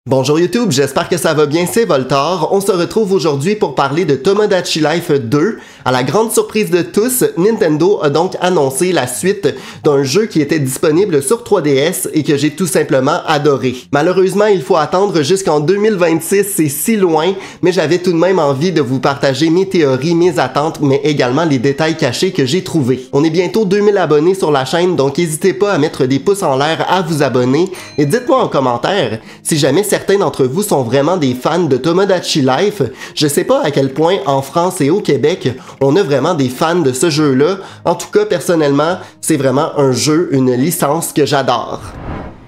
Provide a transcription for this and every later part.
Bonjour YouTube, j'espère que ça va bien, c'est Voltar. On se retrouve aujourd'hui pour parler de Tomodachi Life 2. À la grande surprise de tous, Nintendo a donc annoncé la suite d'un jeu qui était disponible sur 3DS et que j'ai tout simplement adoré. Malheureusement, il faut attendre jusqu'en 2026, c'est si loin, mais j'avais tout de même envie de vous partager mes théories, mes attentes, mais également les détails cachés que j'ai trouvés. On est bientôt 2000 abonnés sur la chaîne, donc n'hésitez pas à mettre des pouces en l'air, à vous abonner et dites-moi en commentaire si jamais certains d'entre vous sont vraiment des fans de Tomodachi Life. Je sais pas à quel point en France et au Québec, on a vraiment des fans de ce jeu-là. En tout cas, personnellement, c'est vraiment un jeu, une licence que j'adore.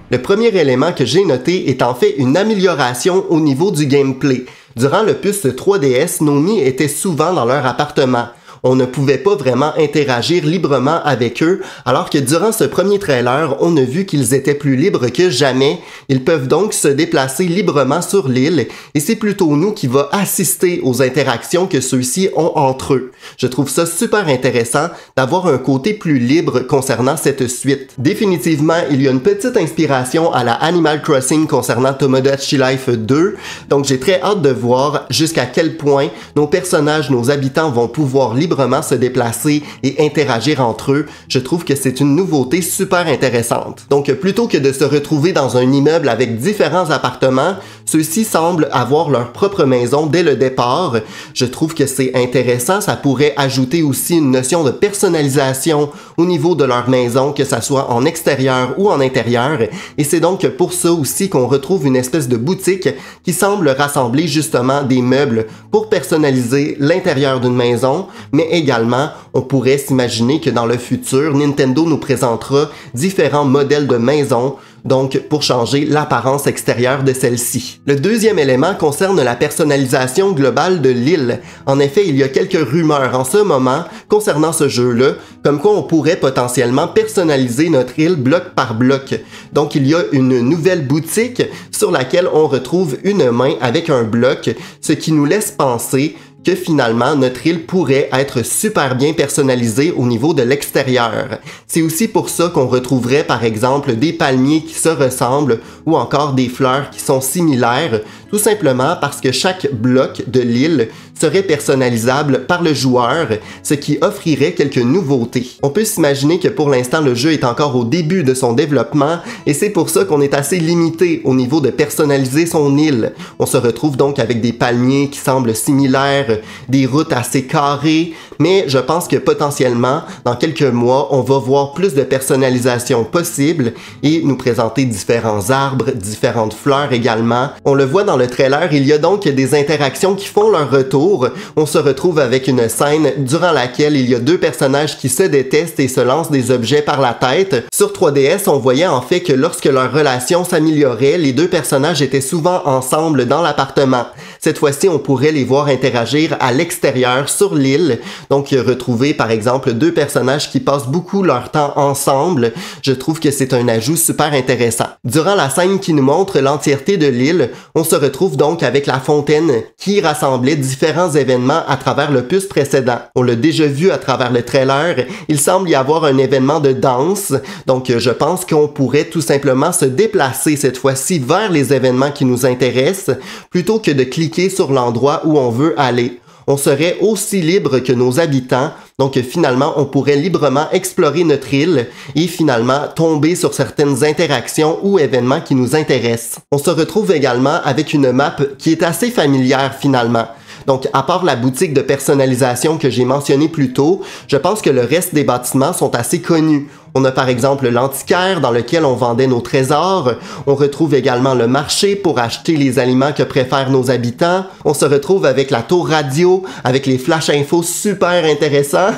Le premier élément que j'ai noté est en fait une amélioration au niveau du gameplay. Durant l'opus 3DS, nos Mi étaient souvent dans leur appartement. On ne pouvait pas vraiment interagir librement avec eux, alors que durant ce premier trailer, on a vu qu'ils étaient plus libres que jamais. Ils peuvent donc se déplacer librement sur l'île, et c'est plutôt nous qui va assister aux interactions que ceux-ci ont entre eux. Je trouve ça super intéressant d'avoir un côté plus libre concernant cette suite. Définitivement, il y a une petite inspiration à la Animal Crossing concernant Tomodachi Life 2, donc j'ai très hâte de voir jusqu'à quel point nos personnages, nos habitants vont pouvoir librement se déplacer et interagir entre eux. Je trouve que c'est une nouveauté super intéressante. Donc, plutôt que de se retrouver dans un immeuble avec différents appartements, ceux-ci semblent avoir leur propre maison dès le départ. Je trouve que c'est intéressant. Ça pourrait ajouter aussi une notion de personnalisation au niveau de leur maison, que ça soit en extérieur ou en intérieur. Et c'est donc pour ça aussi qu'on retrouve une espèce de boutique qui semble rassembler justement des meubles pour personnaliser l'intérieur d'une maison, mais également, on pourrait s'imaginer que dans le futur, Nintendo nous présentera différents modèles de maisons, donc pour changer l'apparence extérieure de celle-ci. Le deuxième élément concerne la personnalisation globale de l'île. En effet, il y a quelques rumeurs en ce moment concernant ce jeu-là, comme quoi on pourrait potentiellement personnaliser notre île bloc par bloc. Donc il y a une nouvelle boutique sur laquelle on retrouve une main avec un bloc, ce qui nous laisse penser que finalement notre île pourrait être super bien personnalisée au niveau de l'extérieur. C'est aussi pour ça qu'on retrouverait par exemple des palmiers qui se ressemblent ou encore des fleurs qui sont similaires, tout simplement parce que chaque bloc de l'île serait personnalisable par le joueur, ce qui offrirait quelques nouveautés. On peut s'imaginer que pour l'instant le jeu est encore au début de son développement et c'est pour ça qu'on est assez limité au niveau de personnaliser son île. On se retrouve donc avec des palmiers qui semblent similaires, des routes assez carrées, mais je pense que potentiellement, dans quelques mois, on va voir plus de personnalisation possible et nous présenter différents arbres, différentes fleurs également. On le voit dans le trailer, il y a donc des interactions qui font leur retour. On se retrouve avec une scène durant laquelle il y a deux personnages qui se détestent et se lancent des objets par la tête. Sur 3DS, on voyait en fait que lorsque leur relation s'améliorait, les deux personnages étaient souvent ensemble dans l'appartement. Cette fois-ci, on pourrait les voir interagir à l'extérieur, sur l'île. Donc, retrouver par exemple deux personnages qui passent beaucoup leur temps ensemble. Je trouve que c'est un ajout super intéressant. Durant la scène qui nous montre l'entièreté de l'île, on se retrouve donc avec la fontaine qui rassemblait différents événements à travers l'opus précédent. On l'a déjà vu à travers le trailer, il semble y avoir un événement de danse, donc je pense qu'on pourrait tout simplement se déplacer cette fois-ci vers les événements qui nous intéressent, plutôt que de cliquer sur l'endroit où on veut aller. On serait aussi libre que nos habitants, donc finalement on pourrait librement explorer notre île et finalement tomber sur certaines interactions ou événements qui nous intéressent. On se retrouve également avec une map qui est assez familière finalement. Donc, à part la boutique de personnalisation que j'ai mentionnée plus tôt, je pense que le reste des bâtiments sont assez connus. On a par exemple l'antiquaire dans lequel on vendait nos trésors. On retrouve également le marché pour acheter les aliments que préfèrent nos habitants. On se retrouve avec la tour radio, avec les flash infos super intéressants.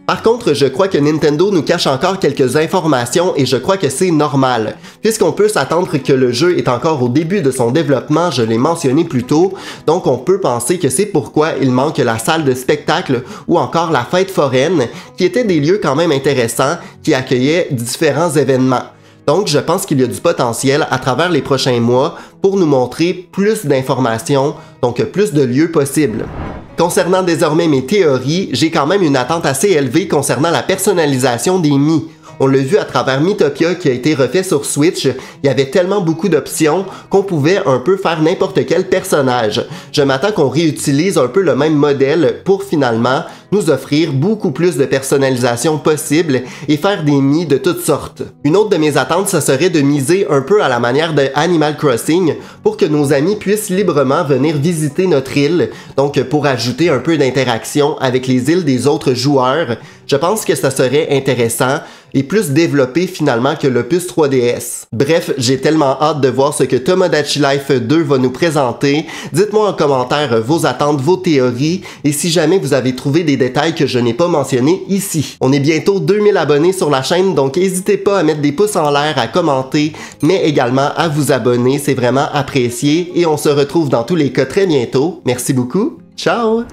Par contre, je crois que Nintendo nous cache encore quelques informations et je crois que c'est normal. Puisqu'on peut s'attendre que le jeu est encore au début de son développement, je l'ai mentionné plus tôt, donc on peut penser que c'est pourquoi il manque la salle de spectacle ou encore la fête foraine, qui étaient des lieux quand même intéressants, qui accueillaient différents événements. Donc, je pense qu'il y a du potentiel à travers les prochains mois pour nous montrer plus d'informations, donc plus de lieux possibles. Concernant désormais mes théories, j'ai quand même une attente assez élevée concernant la personnalisation des Mi. On l'a vu à travers Miitopia qui a été refait sur Switch, il y avait tellement beaucoup d'options qu'on pouvait un peu faire n'importe quel personnage. Je m'attends qu'on réutilise un peu le même modèle pour finalement nous offrir beaucoup plus de personnalisation possible et faire des Mii de toutes sortes. Une autre de mes attentes, ça serait de miser un peu à la manière de Animal Crossing pour que nos amis puissent librement venir visiter notre île, donc pour ajouter un peu d'interaction avec les îles des autres joueurs. Je pense que ça serait intéressant et plus développé finalement que l'opus 3DS. Bref, j'ai tellement hâte de voir ce que Tomodachi Life 2 va nous présenter. Dites-moi en commentaire vos attentes, vos théories et si jamais vous avez trouvé des détails que je n'ai pas mentionnés ici. On est bientôt 2000 abonnés sur la chaîne, donc n'hésitez pas à mettre des pouces en l'air, à commenter, mais également à vous abonner, c'est vraiment apprécié et on se retrouve dans tous les cas très bientôt. Merci beaucoup, ciao!